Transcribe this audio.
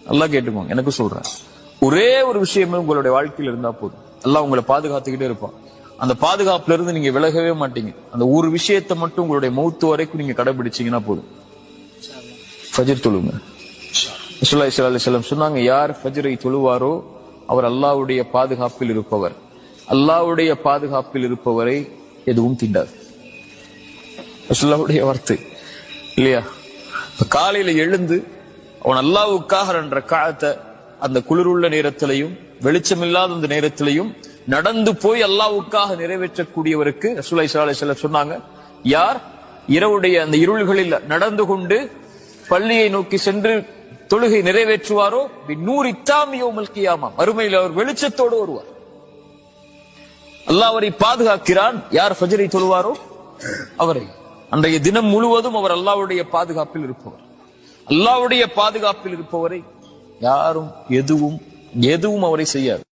நல்லா கேட்டுக்கோங்க, எனக்கு சொல்றேன். ஒரே ஒரு விஷயமே உங்களுடைய வாழ்க்கையில் இருந்தா போதும், அல்லாஹ் உங்களை பாதுகாத்துக்கிட்டே இருப்பான். அந்த பாதுகாப்புல இருந்து நீங்க விலகவே மாட்டீங்க. அந்த ஒரு விஷயத்தை மட்டும் உங்களுடைய மௌத்து வரைக்கும் நீங்க கடைபிடிச்சீங்கன்னா போதும். ஃபஜ்ர் தொழுங்க. ரசூலுல்லாஹி ஸல்லல்லாஹு அலைஹி வஸல்லம் சொன்னாங்க, யார் ஃபஜ்ரை தொழுவாரோ அவர் அல்லாஹ்வுடைய பாதுகாப்பில் இருப்பவர். அல்லாஹ்வுடைய பாதுகாப்பில் இருப்பவரை எதுவும் தீண்டாது. ரசூலுல்லாஹ்வுடைய வார்த்தை இல்லையா? காலையில எழுந்து அவன் அல்லாஹ்வுக்காக என்ற காலத்தை அந்த குளிருள்ள நேரத்திலையும் வெளிச்சமில்லாத அந்த நேரத்திலையும் நடந்து போய் அல்லாஹ்வுக்காக நிறைவேற்றக்கூடியவருக்கு ரசூலுல்லாஹி ஸல்லல்லாஹு அலைஹி வஸல்லம் சொன்னாங்க, யார் இரவுடைய அந்த இருள்களில் நடந்து கொண்டு பள்ளியை நோக்கி சென்று தொழுகை நிறைவேற்றுவாரோ நூறு இத்தாமியோமல் கியாமா, மறுமையில் அவர் வெளிச்சத்தோடு வருவார். அல்லாஹ் அவரை பாதுகாக்கிறான். யார் ஃபஜ்ரை தொழுவாரோ அவரை அன்றைய தினம் முழுவதும் அவர் அல்லாஹ்வுடைய பாதுகாப்பில் இருப்பவர். அல்லாஹ்வுடைய பாதுகாப்பில் இருப்பவரை யாரும் எதுவும் அவரை செய்யாது.